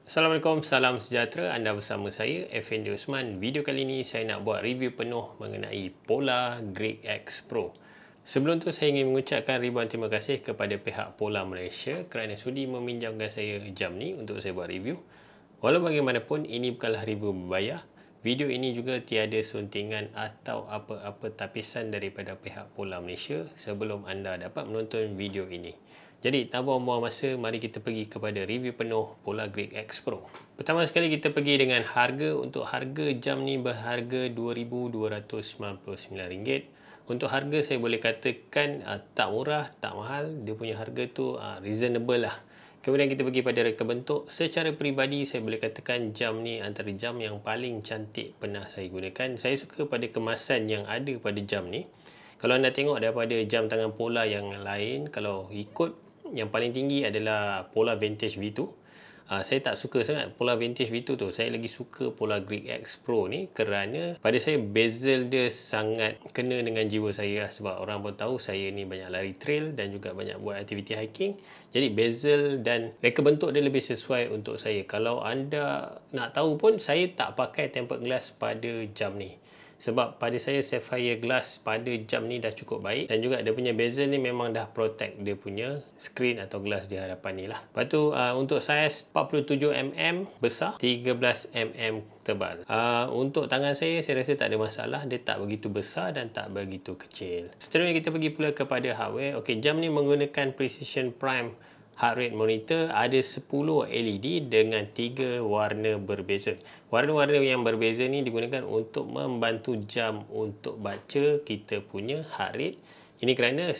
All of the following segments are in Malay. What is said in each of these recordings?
Assalamualaikum, salam sejahtera. Anda bersama saya, Effendi Osman. Video kali ini saya nak buat review penuh mengenai Polar Greek X Pro. Sebelum tu saya ingin mengucapkan ribuan terima kasih kepada pihak Polar Malaysia kerana sudi meminjamkan saya jam ni untuk saya buat review. Walau bagaimanapun, ini bukanlah review berbayar. Video ini juga tiada suntingan atau apa-apa tapisan daripada pihak Polar Malaysia sebelum anda dapat menonton video ini. Jadi, tanpa membuang masa, mari kita pergi kepada review penuh Polar Greek X Pro. Pertama sekali kita pergi dengan harga. Untuk harga jam ni berharga RM2,299. Untuk harga saya boleh katakan tak murah, tak mahal. Dia punya harga tu reasonable lah. Kemudian kita pergi pada reka bentuk. Secara peribadi saya boleh katakan jam ni antara jam yang paling cantik pernah saya gunakan. Saya suka pada kemasan yang ada pada jam ni. Kalau anda tengok daripada jam tangan Polar yang lain, kalau ikut yang paling tinggi adalah Polar Vintage V2. Saya tak suka sangat Polar Vintage V2 tu. Saya lagi suka Polar Greek X Pro ni kerana pada saya bezel dia sangat kena dengan jiwa saya. Sebab orang pun tahu saya ni banyak lari trail dan juga banyak buat aktiviti hiking. Jadi bezel dan reka bentuk dia lebih sesuai untuk saya. Kalau anda nak tahu pun, saya tak pakai tempered glass pada jam ni. Sebab pada saya sapphire glass pada jam ni dah cukup baik. Dan juga dia punya bezel ni memang dah protect dia punya screen atau glass di hadapan ni lah. Lepas tu untuk saiz 47mm besar, 13mm tebal. Untuk tangan saya rasa tak ada masalah. Dia tak begitu besar dan tak begitu kecil. Seterusnya kita pergi pula kepada hardware. Okey, jam ni menggunakan Precision Prime heart rate monitor. Ada 10 LED dengan 3 warna berbeza. Warna-warna yang berbeza ni digunakan untuk membantu jam untuk baca kita punya heart rate. Ini kerana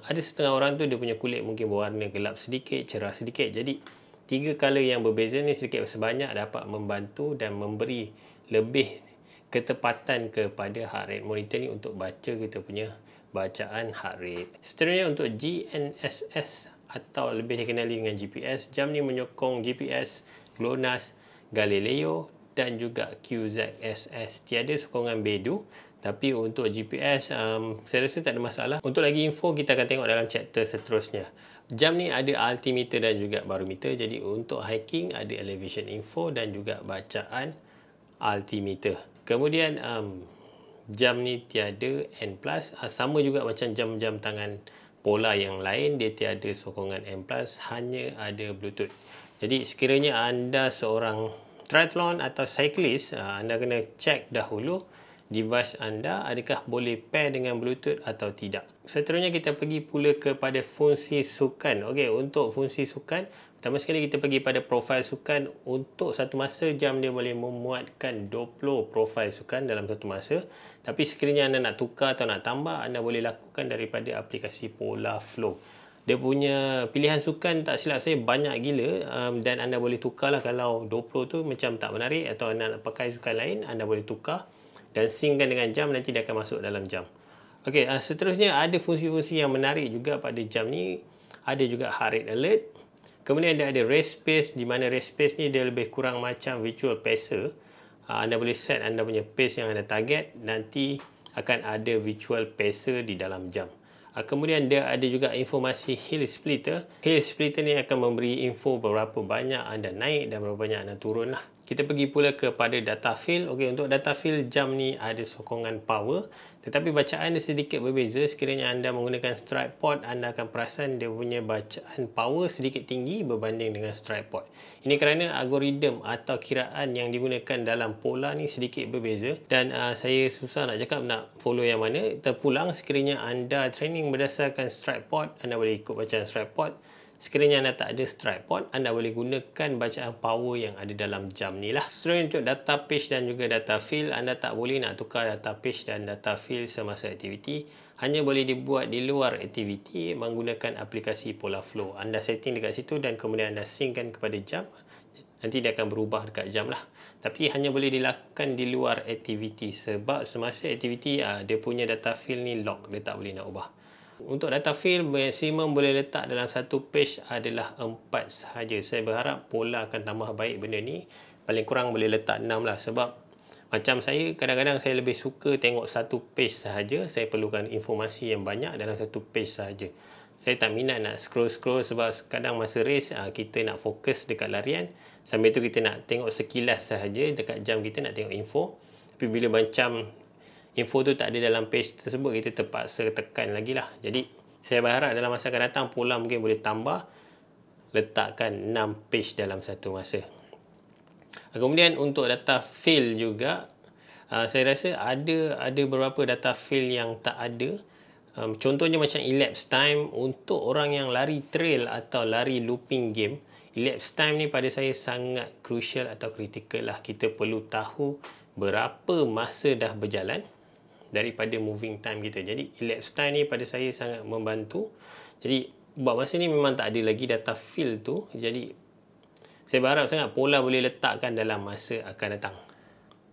ada setengah orang tu dia punya kulit mungkin berwarna gelap sedikit, cerah sedikit. Jadi 3 color yang berbeza ni sedikit sebanyak dapat membantu dan memberi lebih ketepatan kepada heart rate monitor ni untuk baca kita punya bacaan heart rate. Seterusnya untuk GNSS atau lebih dikenali dengan GPS. Jam ni menyokong GPS, GLONASS, Galileo dan juga QZSS. Tiada sokongan Beidou. Tapi untuk GPS, saya rasa tak ada masalah. Untuk lagi info, kita akan tengok dalam chapter seterusnya. Jam ni ada altimeter dan juga barometer. Jadi untuk hiking ada elevation info dan juga bacaan altimeter. Kemudian jam ni tiada N+. Sama juga macam jam-jam tangan Polar yang lain, dia tiada sokongan M+, hanya ada Bluetooth. Jadi sekiranya anda seorang triathlon atau cyclist, anda kena check dahulu device anda adakah boleh pair dengan Bluetooth atau tidak. Seterusnya kita pergi pula kepada fungsi sukan. Okey, untuk fungsi sukan, pertama sekali kita pergi pada profil sukan. Untuk satu masa jam dia boleh memuatkan 20 profil sukan dalam satu masa. Tapi sekiranya anda nak tukar atau nak tambah, anda boleh lakukan daripada aplikasi Polar Flow. Dia punya pilihan sukan tak silap saya banyak gila, dan anda boleh tukarlah. Kalau 20 tu macam tak menarik atau anda nak pakai sukan lain, anda boleh tukar dan synckan dengan jam, nanti dia akan masuk dalam jam. Okey, seterusnya ada fungsi-fungsi yang menarik juga pada jam ni. Ada juga heart rate alert. Kemudian ada race pace, di mana race pace ni dia lebih kurang macam virtual pacer. Anda boleh set anda punya pace yang anda target, nanti akan ada virtual pacer di dalam jam. Kemudian dia ada juga informasi hill splitter. Hill splitter ni akan memberi info berapa banyak anda naik dan berapa banyak anda turun lah. Kita pergi pula kepada data field. Okey, untuk data field jam ni ada sokongan power, tetapi bacaan dia sedikit berbeza. Sekiranya anda menggunakan strike pod, anda akan perasan dia punya bacaan power sedikit tinggi berbanding dengan strike pod. Ini kerana algoritma atau kiraan yang digunakan dalam Polar ni sedikit berbeza, dan saya susah nak cakap nak follow yang mana. Terpulang sekiranya anda training berdasarkan strike pod, anda boleh ikut bacaan strike pod. Sekiranya anda tak ada strike pod, anda boleh gunakan bacaan power yang ada dalam jam ni lah. Seterusnya untuk data page dan juga data field, anda tak boleh nak tukar data page dan data field semasa aktiviti. Hanya boleh dibuat di luar aktiviti menggunakan aplikasi Polar Flow. Anda setting dekat situ dan kemudian anda synckan kepada jam. Nanti dia akan berubah dekat jam lah. Tapi hanya boleh dilakukan di luar aktiviti. Sebab semasa aktiviti, dia punya data field ni lock. Dia tak boleh nak ubah. Untuk data field, maksimum boleh letak dalam satu page adalah 4 sahaja. Saya berharap Polar akan tambah baik benda ni. Paling kurang boleh letak 6 lah. Sebab macam saya, kadang-kadang saya lebih suka tengok satu page sahaja. Saya perlukan informasi yang banyak dalam satu page sahaja. Saya tak minat nak scroll-scroll sebab kadang masa race kita nak fokus dekat larian. Sambil tu kita nak tengok sekilas sahaja dekat jam kita nak tengok info. Tapi bila macam info tu tak ada dalam page tersebut, kita terpaksa tekan lagi lah. Jadi saya berharap dalam masa akan datang Pola mungkin boleh tambah, letakkan 6 page dalam satu masa. Kemudian untuk data fill juga, saya rasa ada beberapa data fill yang tak ada. Contohnya macam elapsed time untuk orang yang lari trail atau lari looping game. Elapsed time ni pada saya sangat crucial atau critical lah. Kita perlu tahu berapa masa dah berjalan daripada moving time kita. Jadi elapsed time ni pada saya sangat membantu. Jadi buat masa ni memang tak ada lagi data fill tu. Jadi saya berharap sangat Pola boleh letakkan dalam masa akan datang.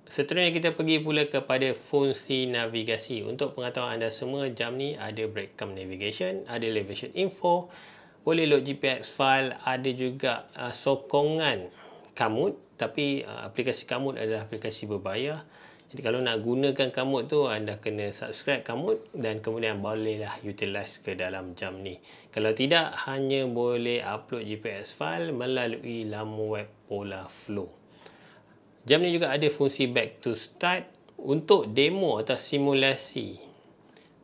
Seterusnya kita pergi pula kepada fungsi navigasi. Untuk pengetahuan anda semua, jam ni ada breadcrumb navigation, ada elevation info, boleh load GPS file, ada juga sokongan Komoot. Tapi aplikasi Komoot adalah aplikasi berbayar. Jadi kalau nak gunakan Komoot tu, anda kena subscribe Komoot dan kemudian bolehlah utilize ke dalam jam ni. Kalau tidak, hanya boleh upload GPS file melalui laman web Pola Flow. Jam ni juga ada fungsi back to start untuk demo atau simulasi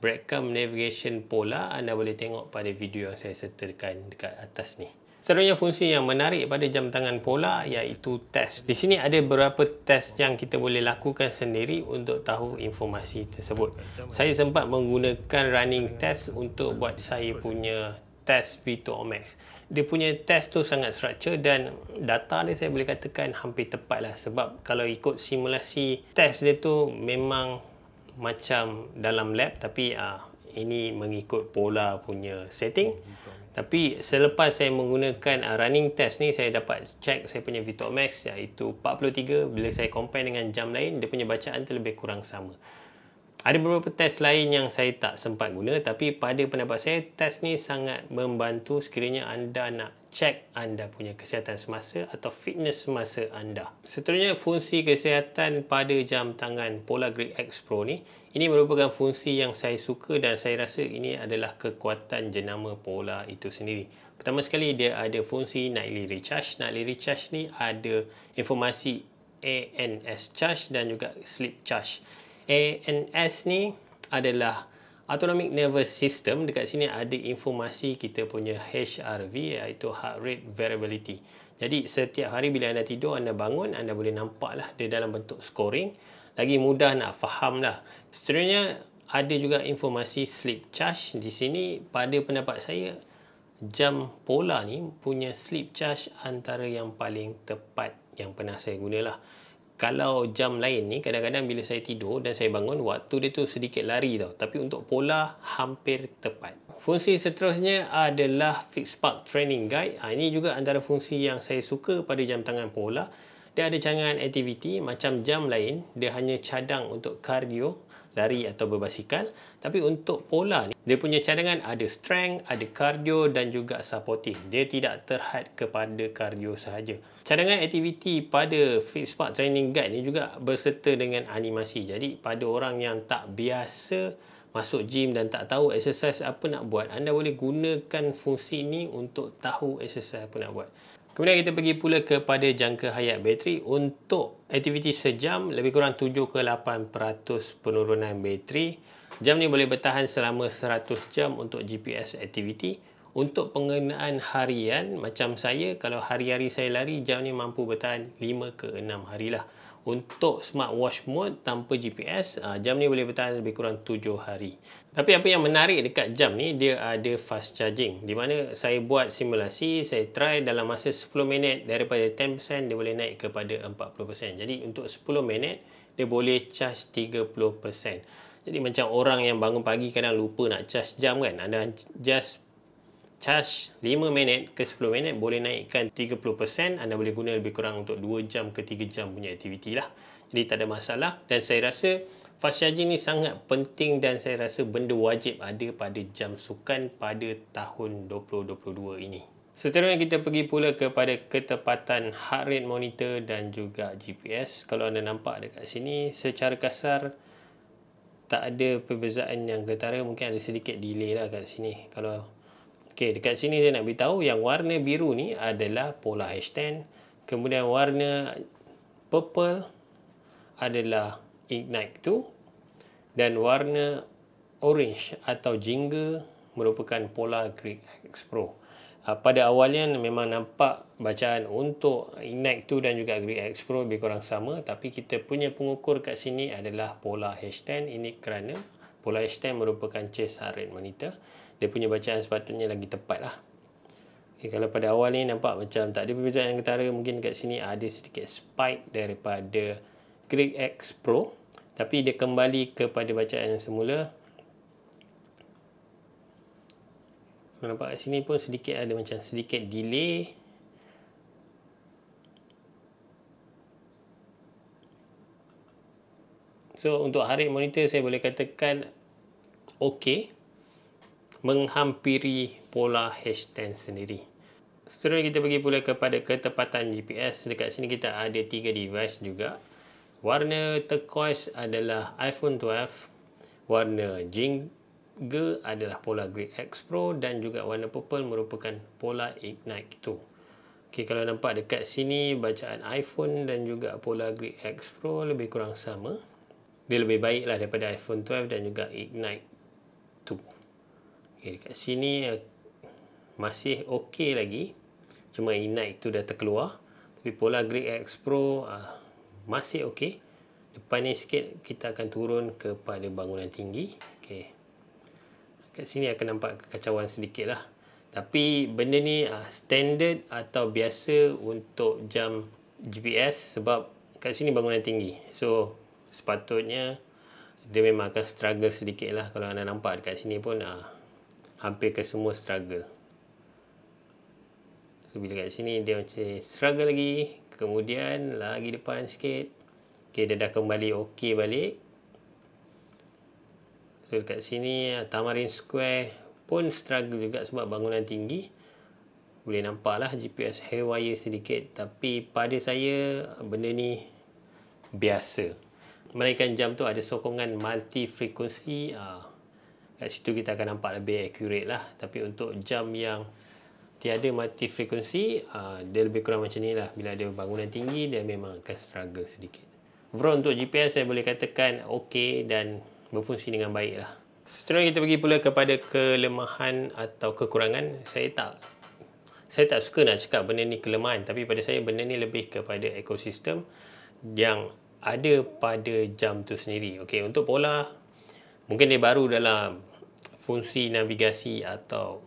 breadcrumb navigation Pola. Anda boleh tengok pada video yang saya sertakan dekat atas ni. Seterusnya fungsi yang menarik pada jam tangan Pola iaitu test. Di sini ada beberapa test yang kita boleh lakukan sendiri untuk tahu informasi tersebut. Saya sempat menggunakan running test untuk buat saya punya test V2 Max. Dia punya test tu sangat structure dan data dia saya boleh katakan hampir tepat lah. Sebab kalau ikut simulasi test dia tu memang macam dalam lab, tapi ini mengikut Pola punya setting. Tapi selepas saya menggunakan running test ni, saya dapat check saya punya V2 Max iaitu 43. Bila saya compare dengan jam lain, dia punya bacaan tu lebih kurang sama. Ada beberapa test lain yang saya tak sempat guna, tapi pada pendapat saya test ni sangat membantu sekiranya anda nak check anda punya kesihatan semasa atau fitness semasa anda. Seterusnya fungsi kesihatan pada jam tangan Pola Grid X Pro ni. Ini merupakan fungsi yang saya suka dan saya rasa ini adalah kekuatan jenama Pola itu sendiri. Pertama sekali dia ada fungsi nightly recharge. Nightly recharge ni ada informasi ANS charge dan juga sleep charge. ANS ni adalah Autonomic Nervous System. Dekat sini ada informasi kita punya HRV iaitu Heart Rate Variability. Jadi setiap hari bila anda tidur, anda bangun, anda boleh nampak lah dia dalam bentuk scoring. Lagi mudah nak faham lah. Seterusnya ada juga informasi Sleep Charge. Di sini pada pendapat saya jam Pola ni punya Sleep Charge antara yang paling tepat yang pernah saya gunalah. Kalau jam lain ni kadang-kadang bila saya tidur dan saya bangun, waktu dia tu sedikit lari tau. Tapi untuk Pola hampir tepat. Fungsi seterusnya adalah FitSpark Training Guide. Ini juga antara fungsi yang saya suka pada jam tangan Pola. Dia ada cadangan aktiviti macam jam lain. Dia hanya cadang untuk kardio, lari atau berbasikal. Tapi untuk Pola ni, dia punya cadangan ada strength, ada kardio dan juga supporting. Dia tidak terhad kepada kardio sahaja. Cadangan aktiviti pada FitSpark Training Guide ni juga berserta dengan animasi. Jadi pada orang yang tak biasa masuk gym dan tak tahu exercise apa nak buat, anda boleh gunakan fungsi ni untuk tahu exercise apa nak buat. Kemudian kita pergi pula kepada jangka hayat bateri. Untuk aktiviti sejam, lebih kurang 7 ke 8% penurunan bateri. Jam ni boleh bertahan selama 100 jam untuk GPS aktiviti. Untuk penggunaan harian, macam saya, kalau hari-hari saya lari, jam ni mampu bertahan 5 ke 6 hari lah. Untuk smartwatch mode tanpa GPS, jam ni boleh bertahan lebih kurang 7 hari. Tapi apa yang menarik dekat jam ni, dia ada fast charging. Di mana saya buat simulasi, saya try dalam masa 10 minit, daripada 10% dia boleh naik kepada 40%. Jadi untuk 10 minit, dia boleh charge 30%. Jadi macam orang yang bangun pagi kadang lupa nak charge jam kan. Anda just charge 5 minit ke 10 minit boleh naikkan 30%. Anda boleh guna lebih kurang untuk 2 jam ke 3 jam punya aktiviti lah. Jadi tak ada masalah. Dan saya rasa fast charging ni sangat penting dan saya rasa benda wajib ada pada jam sukan pada tahun 2022 ini. Seterusnya kita pergi pula kepada ketepatan heart rate monitor dan juga GPS. Kalau anda nampak dekat sini, secara kasar tak ada perbezaan yang ketara. Mungkin ada sedikit delay lah kat sini. Kalau Okey, dekat sini saya nak beritahu yang warna biru ni adalah Polar H10. Kemudian warna purple adalah Ignite 2 dan warna orange atau jingga merupakan Polar Grid X Pro. Pada awalnya memang nampak bacaan untuk Ignite 2 dan juga Grid X Pro lebih kurang sama, tapi kita punya pengukur kat sini adalah Polar H10. Ini kerana Polar H10 merupakan chase heart rate monitor. Dia punya bacaan sepatutnya lagi tepat lah. Okay, kalau pada awal ni nampak macam tak ada perbezaan yang ketara, mungkin kat sini ada sedikit spike daripada Grid X Pro, tapi dia kembali kepada bacaan yang semula. Nampak kat sini pun sedikit ada macam sedikit delay. So untuk heart rate monitor saya boleh katakan okey, menghampiri Polar H10 sendiri. Seterusnya kita pergi pula kepada ketepatan GPS. Dekat sini kita ada 3 device juga. Warna turquoise adalah iPhone 12, warna jingga adalah Polar Grid X Pro dan juga warna purple merupakan Polar Ignite 2. Okay, kalau nampak dekat sini bacaan iPhone dan juga Polar Grid X Pro lebih kurang sama. Dia lebih baik lah daripada iPhone 12 dan juga Ignite 2. Okay, dekat sini masih okey lagi. Cuma Ignite 2 dah terkeluar. Tapi Polar Grid X Pro masih okey. Depan ni sikit kita akan turun kepada bangunan tinggi. Okay. Kat sini akan nampak kekacauan sedikit lah. Tapi benda ni standard atau biasa untuk jam GPS sebab kat sini bangunan tinggi. So sepatutnya dia memang akan struggle sedikit lah. Kalau anda nampak dekat sini pun hampir ke semua struggle. So bila kat sini dia macam struggle lagi. Kemudian lagi depan sikit. Okay, dia dah kembali okey balik. So dekat sini Tamarin Square pun struggle juga sebab bangunan tinggi. Boleh nampak lah GPS haywire sedikit. Tapi pada saya benda ni biasa. Melainkan jam tu ada sokongan multi frekuensi. Kat situ kita akan nampak lebih accurate lah. Tapi untuk jam yang tiada multi frekuensi, dia lebih kurang macam ni lah. Bila ada bangunan tinggi, dia memang akan struggle sedikit. Overall untuk GPS saya boleh katakan okey dan berfungsi dengan baik lah. Seterusnya kita pergi pula kepada kelemahan atau kekurangan. Saya tak suka nak cakap benda ni kelemahan, tapi pada saya benda ni lebih kepada ekosistem yang ada pada jam tu sendiri. Okey, untuk Polar mungkin dia baru dalam fungsi navigasi atau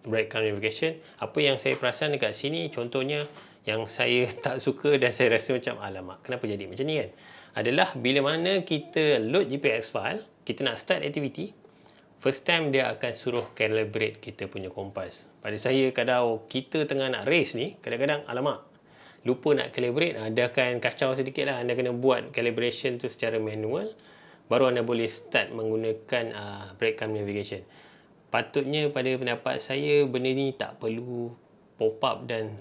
breakdown navigation. Apa yang saya perasan dekat sini, contohnya yang saya tak suka dan saya rasa macam alamak, kenapa jadi macam ni kan, adalah bila mana kita load GPX file, kita nak start activity, first time dia akan suruh calibrate kita punya kompas. Pada saya kalau kita tengah nak race ni, kadang-kadang alamak, lupa nak calibrate, dia akan kacau sedikit lah. Anda kena buat calibration tu secara manual, baru anda boleh start menggunakan breakdown navigation. Patutnya pada pendapat saya benda ni tak perlu pop up dan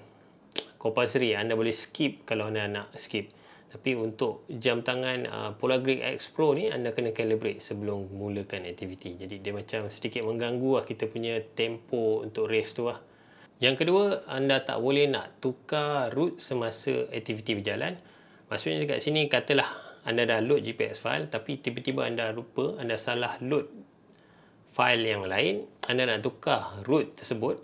compulsory. Anda boleh skip kalau anda nak skip. Tapi untuk jam tangan Polar Grid X Pro ni, anda kena calibrate sebelum mulakan aktiviti. Jadi dia macam sedikit mengganggu lah kita punya tempo untuk race tu lah. Yang kedua, anda tak boleh nak tukar route semasa aktiviti berjalan. Maksudnya dekat sini katalah anda dah load GPX file, tapi tiba-tiba anda lupa, anda salah load file yang lain, anda nak tukar route tersebut,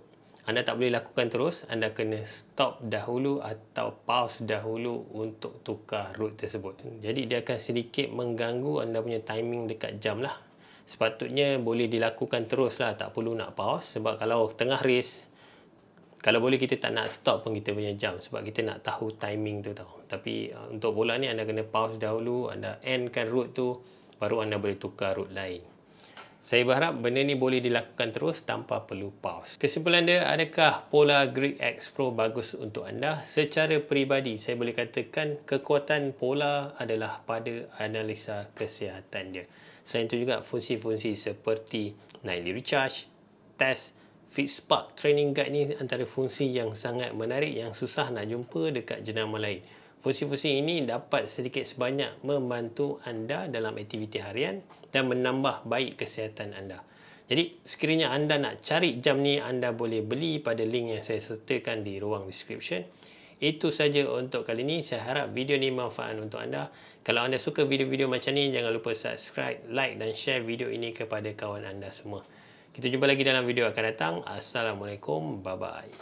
anda tak boleh lakukan terus. Anda kena stop dahulu atau pause dahulu untuk tukar route tersebut. Jadi dia akan sedikit mengganggu anda punya timing dekat jam lah. Sepatutnya boleh dilakukan terus lah, tak perlu nak pause. Sebab kalau tengah race, kalau boleh kita tak nak stop pun kita punya jam, sebab kita nak tahu timing tu tau. Tapi untuk bola ni anda kena pause dahulu, anda endkan route tu, baru anda boleh tukar route lain. Saya berharap benda ni boleh dilakukan terus tanpa perlu pause. Kesimpulan dia, adakah Polar Grid X Pro bagus untuk anda? Secara peribadi, saya boleh katakan kekuatan Polar adalah pada analisa kesihatan dia. Selain itu juga fungsi-fungsi seperti nightly recharge, test, FitSpark Training Guide ni antara fungsi yang sangat menarik yang susah nak jumpa dekat jenama lain. Fungsi-fungsi ini dapat sedikit sebanyak membantu anda dalam aktiviti harian dan menambah baik kesihatan anda. Jadi sekiranya anda nak cari jam ni, anda boleh beli pada link yang saya sertakan di ruang description. Itu saja untuk kali ini. Saya harap video ni manfaat untuk anda. Kalau anda suka video-video macam ni, jangan lupa subscribe, like dan share video ini kepada kawan anda semua. Kita jumpa lagi dalam video akan datang. Assalamualaikum. Bye-bye.